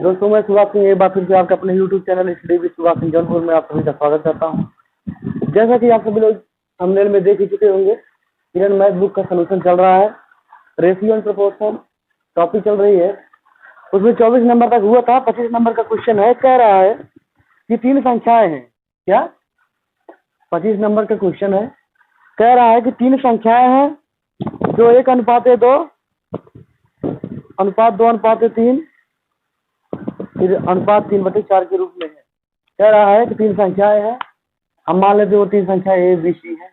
दोस्तों मैं सुभाष सिंह एक बार फिर से आपके अपने YouTube channel study with Subhash Singh Jaunpur में आप सभी का स्वागत करता हूं। जैसा कि आप सभी लोग थंबनेल में देख ही चुके होंगे, किरण मैथ बुक का सलूशन चल रहा है। रेशियो एंड प्रोपोर्शन टॉपिक चल रही है, उसमें 24 नंबर तक हुआ था। 25 नंबर का क्वेश्चन है, कह रहा है कि तीन संख्याएं हैं। क्या 25 नंबर का क्वेश्चन है, कह रहा है कि तीन संख्याएं हैं जो 1:2, अनुपात 2:3, फिर अनुपात 3/4 के रूप में है। कह रहा है कि तीन संख्याएं हैं, हम मान लेते वो तीन संख्या ए बी सी है।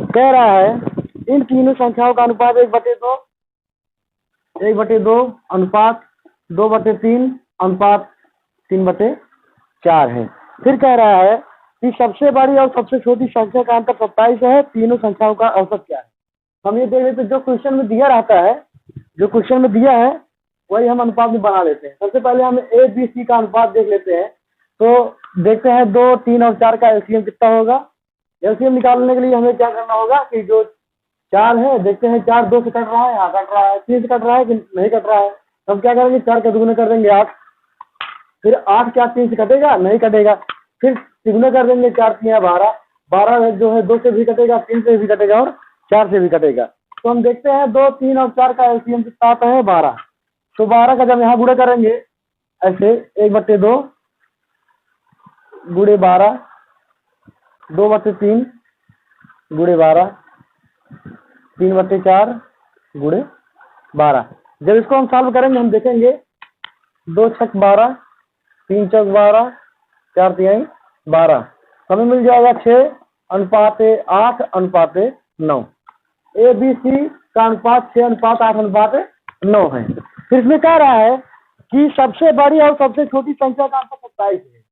कह रहा है इन तीनों संख्याओं का अनुपात 1/2, 1/2 अनुपात 2/3 अनुपात 3/4 है। फिर कह रहा है कि सबसे बड़ी और सबसे छोटी संख्या का अंतर 27 है। तीनों संख्याओं का औसत क्या है। हम ये देख लेते, जो क्वेश्चन में दिया रहता है, जो क्वेश्चन में दिया है वही हम अनुपात में बना लेते हैं। सबसे पहले हम ए बी सी का अनुपात देख लेते हैं। तो देखते हैं 2, 3 और 4 का एलसीएम कितना होगा। एलसीएम निकालने के लिए हमें क्या करना होगा कि जो 4 है, देखते हैं 4 2 से कट रहा है, हाँ कट रहा है। 3 से कट रहा है कि नहीं कट रहा है। हम क्या करेंगे, 4 का दुगुना कर देंगे 8। फिर 8 क्या 3 से कटेगा, नहीं कटेगा। फिर तिगुना कर देंगे, 4 3 12। 12 जो है 2 से भी कटेगा, 3 से भी कटेगा और 4 से भी कटेगा। तो हम देखते हैं 2, 3 और 4 का एलसीएम कितना आता है, 12। तो 12 का जब यहाँ गुणा करेंगे ऐसे 1/2 गुणे 12, 2/3 गुणे 12, 3/4 गुणे 12। जब इसको हम सॉल्व करेंगे हम देखेंगे 2 छक 12, 3 चौक 12, 4 तिहाई 12। हमें मिल जाएगा 6:8:9। ए बी सी का अनुपात 6:8:9 है। फिर इसमें कह रहा है कि सबसे बड़ी और सबसे छोटी संख्या का अंतर 27 है।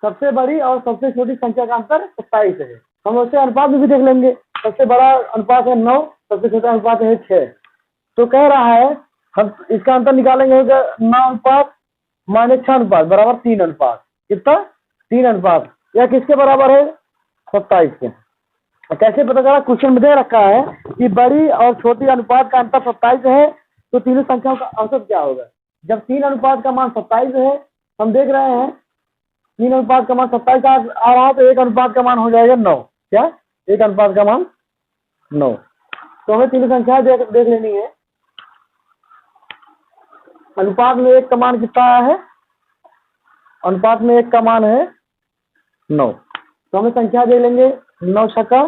सबसे बड़ी और सबसे छोटी संख्या का अंतर 27 है। हम उसे अनुपात में भी देख लेंगे। सबसे बड़ा अनुपात है 9, सबसे छोटा अनुपात है 6। तो कह रहा है हम इसका अंतर निकालेंगे, 9 अनुपात माइनस 6 अनुपात बराबर 3 अनुपात। कितना, 3 अनुपात। यह किसके बराबर है, 27 के। कैसे पता चला, क्वेश्चन में दे रखा है कि बड़ी और छोटी अनुपात का अंतर 27 है, तो तीनों संख्याओं का औसत क्या होगा। जब 3 अनुपात का मान 27 है, हम देख रहे हैं 3 अनुपात का मान 27 आ रहा है, तो 1 अनुपात का मान हो जाएगा 9। क्या, 1 अनुपात का मान 9। तो हमें तीनों संख्या देख लेनी है। अनुपात में 1 का मान कितना आया है, अनुपात में 1 का मान है 9। तो हमें संख्या दे लेंगे 9 छक्का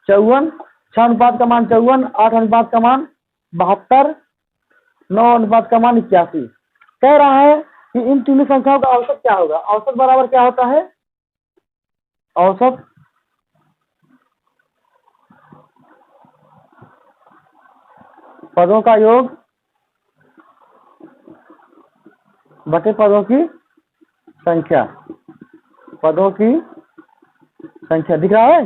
54, 6 अनुपात का मान 54, 8 अनुपात का मान 72, 9 अनुपात का मान 81। कह रहा है कि इन तीनों संख्याओं का औसत क्या होगा। औसत बराबर क्या होता है, औसत पदों का योग बटे पदों की संख्या। पदों की संख्या दिख रहा है,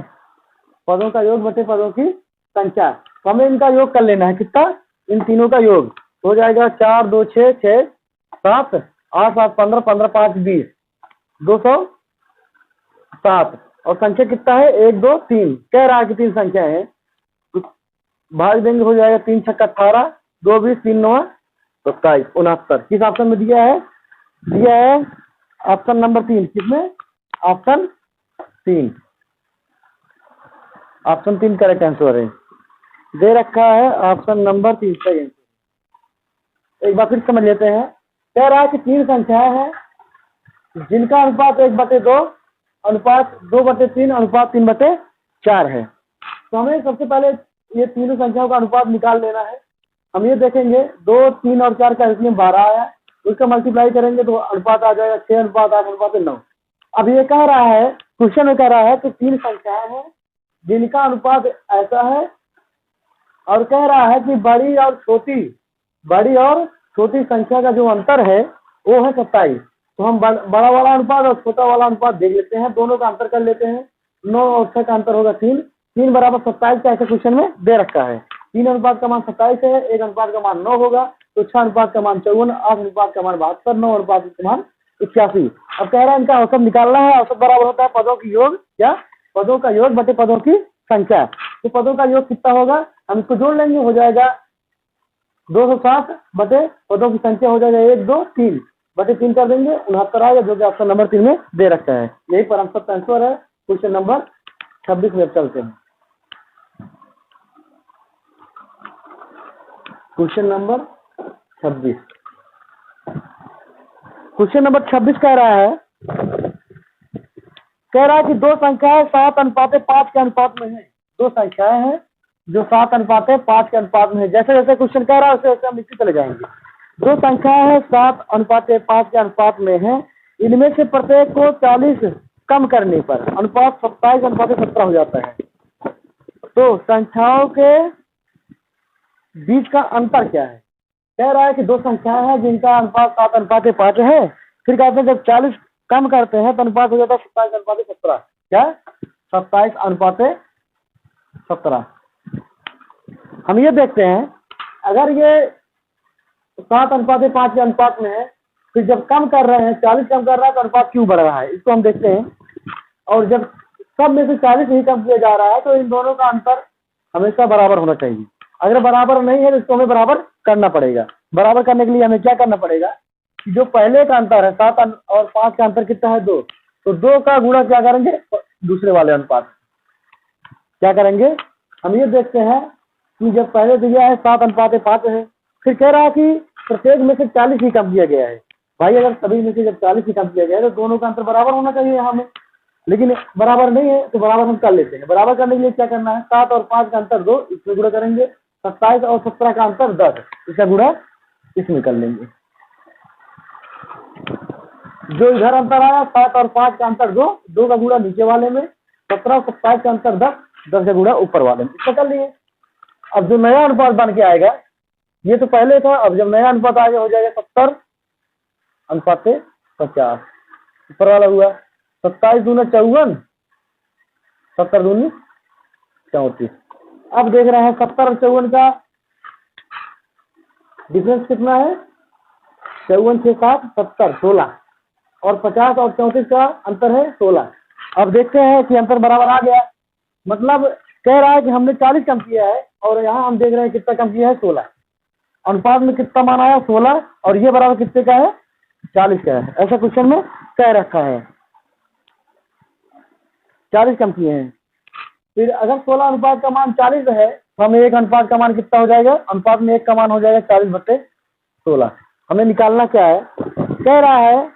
पदों का योग बटे पदों की संख्या। तो हमें इनका योग कर लेना है। कितना, इन तीनों का योग हो जाएगा 4 2 6 6 7 8 7 15 15 5 20 207। और संख्या कितना है, 1 2 3। कह रहा है कि तीन संख्या है, भाग देंगे हो जाएगा 3 छक्का 18, 2 20, 3 9 27 69। किस ऑप्शन में दिया है, दिया है ऑप्शन नंबर 3। किसमें, ऑप्शन 3। ऑप्शन 3 करेक्ट आंसर है, दे रखा है ऑप्शन नंबर 3 सही आंसर। एक बार फिर समझ लेते हैं। कह रहा है कि तीन संख्याएं हैं जिनका अनुपात 1/2, अनुपात 2/3, अनुपात 3/4 है। तो हमें सबसे पहले ये तीनों संख्याओं का अनुपात निकाल लेना है। हम ये देखेंगे 2, 3 और 4 का इसमें 12 आया, उसका मल्टीप्लाई करेंगे तो अनुपात आ जाएगा 6:8:9। अब ये कह रहा है, क्वेश्चन में कह रहा है कि तीन संख्याएं हैं जिनका अनुपात ऐसा है, और कह रहा है कि बड़ी और छोटी संख्या का जो अंतर है वो है 27। तो हम बड़ा वाला अनुपात और छोटा वाला अनुपात देख लेते हैं, दोनों का अंतर कर लेते हैं। 9 और 6 का अंतर होगा 3, 3 बराबर 27 का ऐसे क्वेश्चन में दे रखा है। 3 अनुपात का मान 27 है, 1 अनुपात का मान 9 होगा, तो 6 अनुपात का मान 54, 8 अनुपात का मान 72, 9 अनुपात का मान 81। अब कह रहा है इनका औसत निकालना है। औसत बराबर होता है पदों की योग, या पदों का योग बटे पदों की संख्या। तो पदों का योग कितना होगा, हम इसको जोड़ लेंगे, हो जाएगा 260 बटे पदों की संख्या हो जाएगा 1 2 3 बटे 3 कर देंगे 69 आएगा, जो कि ऑप्शन नंबर 3 में दे रखा है। यही पर आंसर आंसर है। क्वेश्चन नंबर 26 में चलते हैं। Question number 26। क्वेश्चन नंबर 26 कह रहा है कि दो संख्याएं 7:5 के अनुपात में है। दो संख्याएं हैं जो 7:5 के अनुपात में है। जैसे जैसे क्वेश्चन कह रहा है वैसे वैसे हम लिखते चले जाएंगे। दो संख्याएं हैं 7:5 के अनुपात में है। इनमें से प्रत्येक को 40 कम करने पर अनुपात 27:17 हो जाता है। तो संख्याओं के बीच का अंतर क्या है? कह रहा है कि दो संख्याएं हैं जिनका अनुपात 7:5 है। फिर कहते हैं जब 40 कम करते हैं तो अनुपात हो जाता है 27:17। क्या? 27:17। हम ये देखते हैं अगर ये 7:5 के अनुपात में है, फिर जब कम कर रहे हैं 40 कम कर रहा है तो अनुपात क्यों बढ़ रहा है, इसको हम देखते हैं। और जब सब में से 40 ही कम किया जा रहा है तो इन दोनों का अंतर हमेशा बराबर होना चाहिए। अगर बराबर नहीं है तो इसको हमें बराबर करना पड़ेगा। बराबर करने के लिए हमें क्या करना पड़ेगा कि जो पहले का अंतर है 7 और 5 का अंतर कितना है 2, तो 2 का गुणा क्या करेंगे दूसरे वाले अनुपात। क्या करेंगे हम ये देखते हैं कि जब पहले दिया है 7:5 है, फिर कह रहा है कि प्रत्येक में से 40 ही कम किया गया है। भाई अगर सभी में से जब 40 ही कम किया गया है तो दोनों का अंतर बराबर होना चाहिए यहाँ में, लेकिन बराबर नहीं है तो बराबर हम कर लेते हैं। बराबर करने के लिए क्या करना है 7 और 5 का अंतर 2, इसमें गुणा करेंगे। 27 और 17 का अंतर 10, इसका गुणा इसमें कर लेंगे। जो इधर अंतर आया 7 और 5 का अंतर 2, 2 का गुणा नीचे वाले में, 17 और 27 का अंतर 10, 10 का गुणा ऊपर वाले में, इसका कर लिए। अब जो नया अनुपात बन के आएगा, ये तो पहले था, अब जब नया अनुपात आगे हो जाएगा 70:50 ऊपर वाला हुआ। 27 दूना 54, 70 दूनी 34। अब देख रहे हैं 70 और 54 का डिफरेंस कितना है 54 6 7 70 16, और 50 और 34 का अंतर है 16। अब देखते हैं कि अंतर बराबर आ गया। मतलब कह रहा है कि हमने 40 कम किया है और यहाँ हम देख रहे हैं कितना कम किया है 16। अनुपात में कितना मान आया 16, और ये बराबर कितने का है 40 का है। ऐसा क्वेश्चन में कह रखा है 40 कम किए हैं। फिर अगर 16 अनुपात का मान 40 है तो हमें एक अनुपात का मान कितना हो जाएगा, अनुपात में एक का मान हो जाएगा 40/16। हमें निकालना क्या है, कह रहा है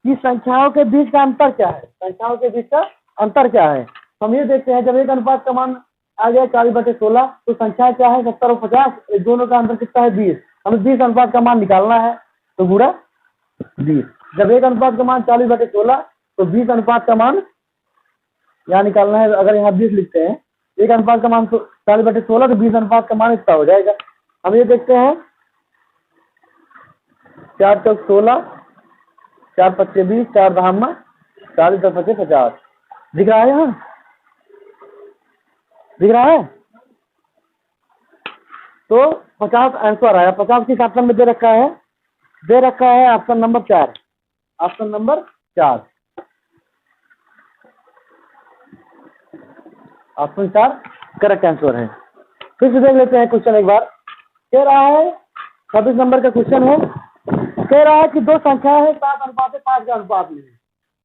कि संख्याओं के बीच का अंतर क्या है। संख्याओं के बीच का अंतर क्या है हम ये देखते हैं। जब एक अनुपात का मान आ गया 40/16 तो संख्या क्या है 70 और 50, दोनों का अंतर कितना है 20। हमें 20 अनुपात का मान निकालना है तो गुणा 20। जब एक अनुपात का मान 40/16 तो 20 अनुपात का मान यहाँ निकालना है। अगर यहाँ 20 लिखते हैं, एक अनुपात का मान 40/16 तो 20 अनुपात का मान इतना हो जाएगा। हम ये देखते हैं 4 चौक 16, 4 पच्चे 20, 4 दहामा 40, 10 पच्चे 50। दिख रहा है यहाँ, दिख रहा है। तो 50 आंसर आया। 50 किस ऑप्शन में दे रखा है, दे रखा है option number 4। Option number 4, option 4 correct answer है। फिर से देख लेते हैं क्वेश्चन एक बार। कह रहा है 26 नंबर का क्वेश्चन है। कह रहा है कि दो संख्या है 7:5 के अनुपात में है।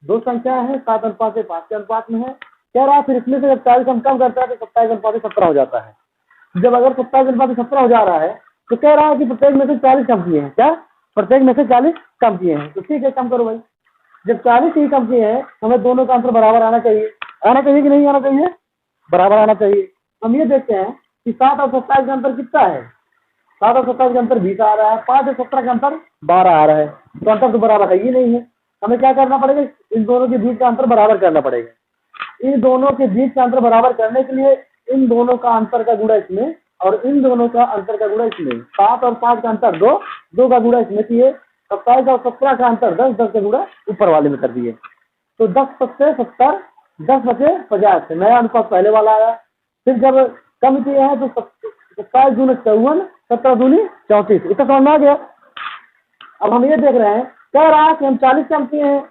दो संख्या है 7:5 के अनुपात में है। कह रहा है फिर इसमें से जब 40 हम कम करता है तो 27:17 हो जाता है। जब अगर 27:17 हो जा रहा है तो कह रहा है कि प्रत्येक में से 40 कम किए हैं। क्या? प्रत्येक में से 40 कम किए हैं। तो ठीक है, कम करो भाई। जब 40 ही कम किए हैं हमें दोनों का अंतर बराबर आना चाहिए। आना चाहिए कि नहीं आना चाहिए? बराबर आना चाहिए। हम ये देखते हैं कि 7 और 27 का अंतर कितना है। 7 और 27 का अंतर 20 आ रहा है, 5 और 17 का अंतर 12 आ रहा है। तो अंतर तो बराबर है ही नहीं है। हमें क्या करना पड़ेगा, इन दोनों के बीच का अंतर बराबर करना पड़ेगा। इन दोनों के बीच का अंतर बराबर करने के लिए इन दोनों का अंतर का गुणा इसमें और इन दोनों का अंतर का गुणा इसमें। 7 और 5 का अंतर 2, 2 का गुणा इसमें किए। 27 और 17 का अंतर 10, 10 का गुणा ऊपर वाले में कर दिए। तो 10 पच्चे 70, 10 बचे 50। नया अनुपात पहले वाला आया। फिर जब कम किए हैं तो 27 दूनी 54, 17 दूनी 34। इतना समझ में आ गया। अब हम ये देख रहे हैं, कह रहा है कि हम 40 कम किए हैं।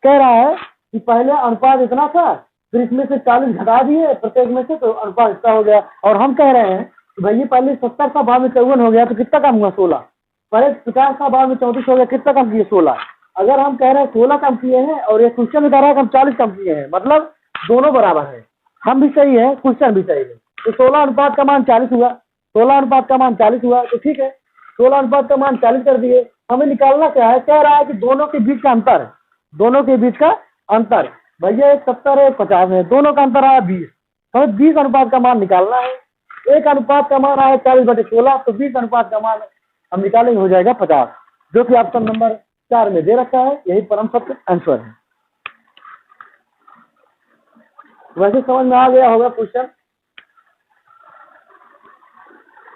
कह रहा है कि पहले अनुपात इतना था, फिर इसमें से 40 घटा दिए प्रत्येक में से, तो अनुपात इतना हो गया। और हम कह रहे हैं भैया पहले 70 का भाव में 54 हो गया तो कितना कम हुआ 16। पहले 50 का भाव में 34 हो गया, कितना कम किए 16। अगर हम कह रहे हैं 16 कम किए हैं और ये क्वेश्चन में कह रहा है कि हम 40 कम किए हैं, मतलब दोनों बराबर है, हम भी सही है क्वेश्चन भी सही है। तो 16 अनुपात का मान 40 हुआ, 16 अनुपात का मान 40 हुआ, तो ठीक है 16 अनुपात का मान 40 कर दिए। हमें निकालना क्या है, कह रहा है कि दोनों के बीच का अंतर, दोनों के बीच का अंतर। भैया एक 70 है एक 50 है, दोनों का अंतर आया 20, हमें 20 अनुपात का मान निकालना है। एक अनुपात का मान आया 40/16, तो 20 अनुपात का मान हम निकालेंगे हो जाएगा 50, जो कि ऑप्शन नंबर 4 में दे रखा है। यही परम सत्य आंसर है। वैसे समझ में आ गया होगा question.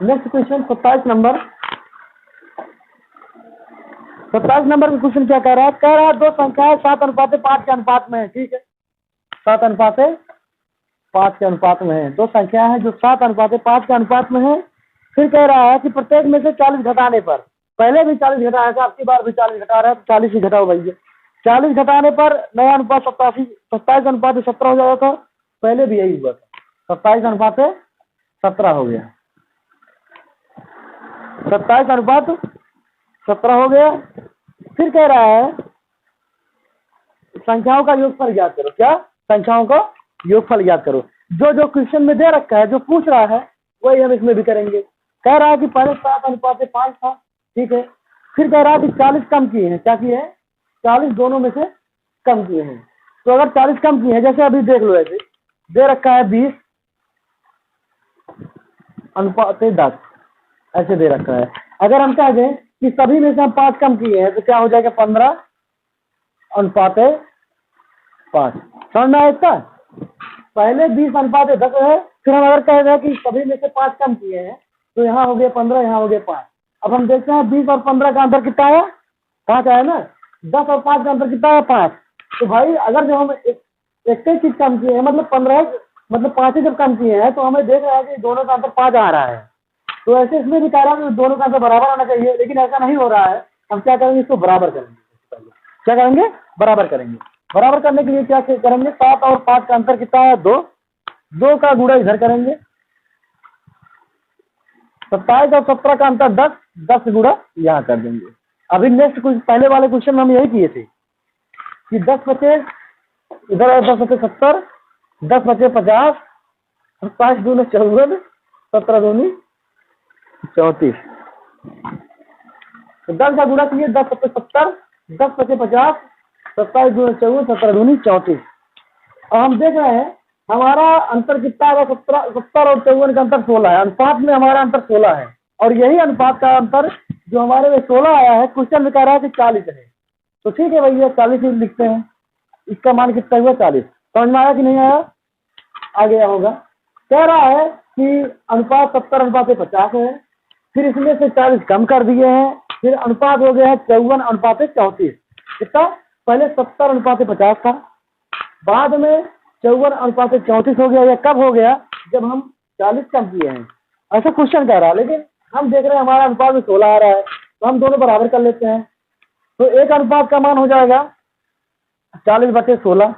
Next question 27 number. 27 number का क्वेश्चन क्या कह रहा है, कह रहा है दो संख्याएं 7:5 के अनुपात में है। ठीक है, 7:5 के अनुपात में है। दो संख्या है जो 7:5 के अनुपात में है। फिर कह रहा है कि प्रत्येक में से 40 घटाने पर, पहले भी 40 घटाया था, आपकी बार भी 40 घटा रहा है, तो 40 ही घटाओ भैया। 40 घटाने पर नया अनुपात 27:17 हो जाएगा था, पहले भी यही हुआ था, 27:17 हो गया, 27:17 हो गया। फिर कह रहा है संख्याओं का योगफल ज्ञात करो। क्या, संख्याओं का योगफल ज्ञात करो। जो जो क्वेश्चन में दे रखा है, जो पूछ रहा है, वही हम इसमें भी करेंगे। कह रहा है कि पहले 7:5 था, ठीक है। फिर कह रहा है कि 40 कम किए हैं, क्या किए हैं, 40 दोनों में से कम किए हैं। तो अगर 40 कम किए हैं, जैसे अभी देख लो, ऐसे दे रखा है 20:10, ऐसे दे रखा है। अगर हम कह दें कि सभी में से हम 5 कम किए हैं, तो क्या हो जाएगा 15:5। समझ में आया इसका। पहले 20:10 है, फिर हम अगर कह रहे हैं कि सभी में से 5 कम किए हैं, तो यहाँ हो गया 15, यहाँ हो गया 5। अब हम देखते हैं 20 और 15 का अंतर कितना आया, 5 आया ना। 10 और 5 का अंतर कितना आया, 5। तो भाई अगर जब हम एक ही चीज कम किए हैं, मतलब 5 ही जब कम किए हैं, तो हमें देख रहा है कि दोनों का अंतर 5 आ रहा है। तो ऐसे इसमें भी कह रहा है कि दोनों का अंतर बराबर आना चाहिए, लेकिन ऐसा नहीं हो रहा है। हम क्या करेंगे, इसको बराबर करेंगे। क्या करेंगे, बराबर करेंगे। बराबर करने के लिए क्या करेंगे, 7 और 5 का अंतर कितना है, 2, 2 का गुणा इधर करेंगे। 27 और 17 का अंतर 10, 10 गुणा यहाँ कर देंगे। अभी नेक्स्ट कुछ पहले वाले क्वेश्चन में हम यही किए थे कि 10 बचे इधर और 10 बचे 70, 10 बचे 50, 5 दूनी 54, 17 दूनी 34। तो 10 का गुणा किए, 10 बचे 70, 10 बचे 50, 27 दूनी 54, 17 दूनी 34। और हम देख रहे हैं हमारा अंतर कितना है, 70 और 54 का अंतर 16 है। अनुपात में हमारा अंतर 16 है, और यही अनुपात का अंतर जो हमारे में 16 आया है, क्वेश्चन में कह रहा है कि 40 है। तो ठीक है भैया, 40 ही लिखते हैं। इसका मान कितना हुआ, 40। समझ में आया कि नहीं आया, आ गया होगा। कह रहा है कि अनुपात 70:50 है, फिर इसमें से 40 कम कर दिए हैं, फिर अनुपात हो गया है 54:34। कितना, पहले 70:50 था, बाद में 54:34 हो गया। यह कब हो गया, जब हम 40 कम किए हैं। ऐसा क्वेश्चन कह रहा है, लेकिन हम देख रहे हैं हमारा अनुपात में 16 आ रहा है, तो हम दोनों बराबर कर लेते हैं। तो एक अनुपात का मान हो जाएगा 40/16।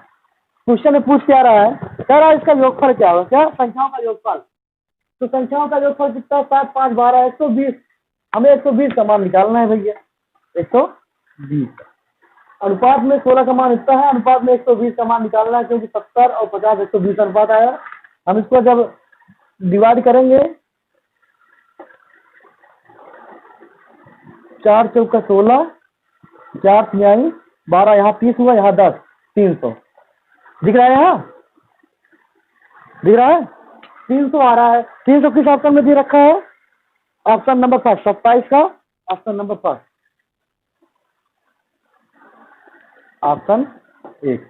क्वेश्चन में पूछ क्या रहा है, कह रहा है इसका योगफल क्या होगा, क्या, संख्याओं का योगफल। तो संख्याओं का योगफल कितना, 7, 5, 12, 120। हमें 120 का मान निकालना है भैया, 120। अनुपात में 16 का मान इतना है, अनुपात में 120 का मान निकालना है, क्योंकि 70 और 50 120 अनुपात आया। हम इसको जब डिवाइड करेंगे, 4 चौका 16, 4 तिहाई 12, यहाँ 30 हुआ, यहाँ 10, 300 दिख रहा है, यहाँ दिख रहा है 300 आ रहा है। 300 किस ऑप्शन में दे रखा है, ऑप्शन नंबर 5, 27 का ऑप्शन नंबर 5, ऑप्शन 1,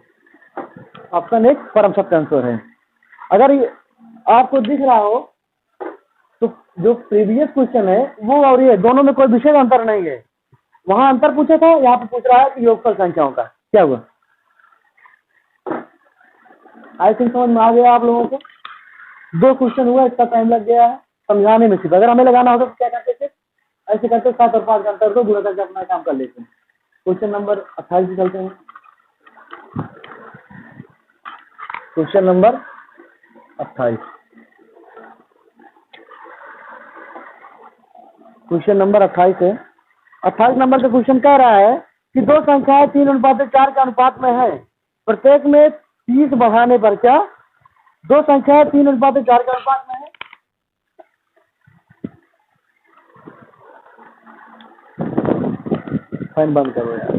ऑप्शन 1 परम सत्य आंसर है। अगर ये आपको दिख रहा हो तो जो प्रीवियस क्वेश्चन है वो और ये दोनों में कोई विशेष अंतर नहीं है। वहां अंतर पूछा था, यहाँ पे पूछ रहा है कि योगफल संख्याओं का क्या हुआ। आई थिंक समझ में आ गया आप लोगों को। 2 क्वेश्चन हुआ, इतना टाइम लग गया है समझाने में। सिर्फ अगर हमें लगाना होता तो क्या करते थे, ऐसे करते 7 और 5 का अंतर को गुणा करके अपना काम कर लेते हैं। क्वेश्चन नंबर 28 चलते हैं। क्वेश्चन नंबर 28, क्वेश्चन नंबर 28 है। 28 नंबर का क्वेश्चन कह रहा है कि दो संख्याएं 3:4 के अनुपात में है, प्रत्येक में 30 बढ़ाने पर क्या? दो संख्याएं 3:4 के अनुपात में है। फैन बंद करो यार।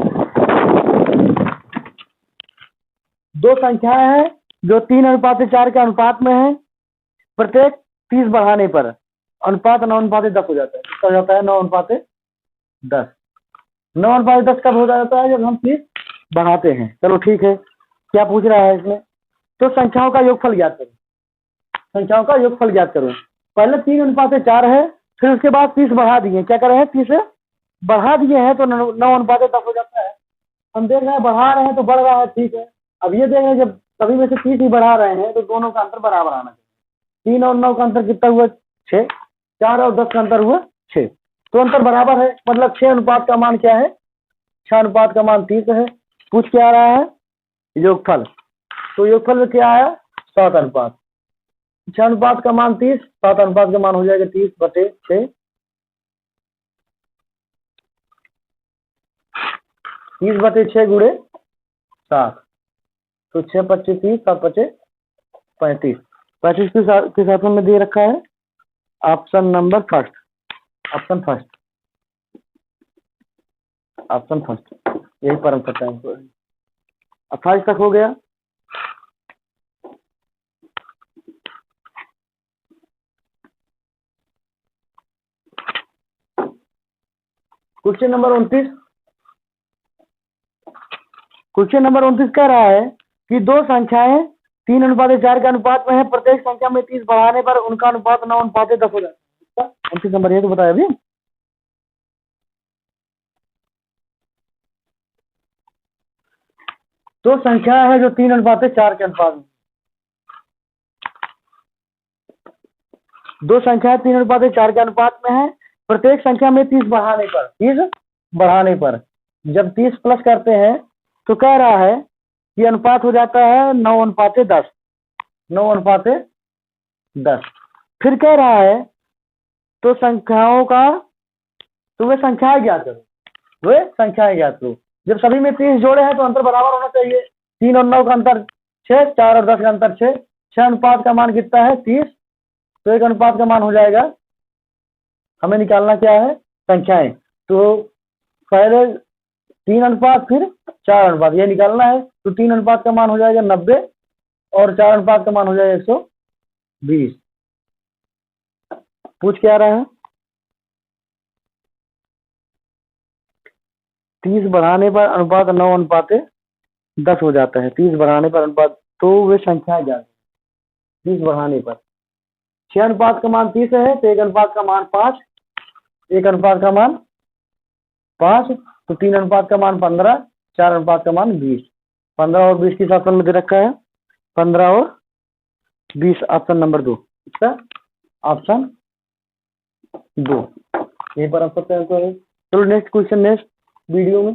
दो संख्याएं हैं जो 3:4 के अनुपात में है, प्रत्येक 30 बढ़ाने पर अनुपात 9:10 हो जाता है। कितना हो जाता है? 9:10। 9:10 कब हो जाता है? जब हम 30 बढ़ाते हैं। चलो ठीक है, क्या पूछ रहा है इसमें? तो संख्याओं का योगफल ज्ञात करो। संख्याओं का योगफल ज्ञात करो। पहले 3:4 है, फिर उसके बाद 30 बढ़ा दिए। क्या कर रहे हैं? 30 बढ़ा दिए हैं तो 9:10 हो जाता है। हम देख रहे हैं बढ़ा रहे हैं तो बढ़ रहा है, ठीक है। अब ये देख रहे हैं जब सभी में से 30 ही बढ़ा रहे हैं तो दोनों का अंतर बराबर आना चाहिए। 3 और 9 का अंतर कितना हुआ? 6। 4 और 10 का अंतर हुआ 6, तो अंतर बराबर है। मतलब 6 अनुपात का मान क्या है? 6 अनुपात का मान 30 है। पूछ क्या आ रहा है? योगफल। तो योगफल में क्या आया? 7 अनुपात। 6 अनुपात का मान 30, 7 अनुपात का मान हो जाएगा 30/6। 30/6 गुणे 7, तो 6×25 30, 7×5 35। 35 किस ऑप्शन में दे रखा है? Option number first. Option first, option first, यही परम सत्य है। 28 तक हो गया। Question number 29। क्वेश्चन नंबर 29 कह रहा है कि दो संख्याएं 3:4 के अनुपात में है, प्रत्येक संख्या में 30 बढ़ाने पर उनका अनुपात 9:10 हो जाता है। 29 नंबर ये तो बताया अभी। दो संख्या है जो 3:4 के अनुपात में। दो संख्या 3:4 के अनुपात में है, प्रत्येक संख्या में 30 बढ़ाने पर, 30 बढ़ाने पर जब 30 प्लस करते हैं तो कह रहा है कि अनुपात हो जाता है 9:10। 9:10। फिर कह रहा है तो संख्याओं का, तो वे संख्याएं ज्ञात करो। वे संख्याएं ज्ञात करो। जब सभी में 30 जोड़े हैं तो अंतर बराबर होना चाहिए। 3 और 9 का अंतर 6, 4 और 10 का अंतर 6। 6 अनुपात का मान कितना है? 30। तो एक अनुपात का मान हो जाएगा, हमें निकालना क्या है? संख्याएं। तो पहले 3 अनुपात फिर 4 अनुपात, ये निकालना है। तो 3 अनुपात का मान हो जाएगा 90 और 4 अनुपात का मान हो जाएगा 120। पूछ क्या रहा है? 30 बढ़ाने पर अनुपात 9:10 हो जाता है। 30 बढ़ाने पर अनुपात, तो वे संख्या ज्ञात। 30 बढ़ाने पर 6 अनुपात का मान 30 है, तो 1 अनुपात का मान 5। 1 अनुपात का मान 5, तो 3 अनुपात का मान 15, 4 अनुपात का मान 20। 15 और 20 किस ऑप्शन में दे रखा है? 15 और 20, ऑप्शन नंबर 2। इसका ऑप्शन 2 यही पर आप सकते हैं। चलो नेक्स्ट क्वेश्चन, नेक्स्ट वीडियो में।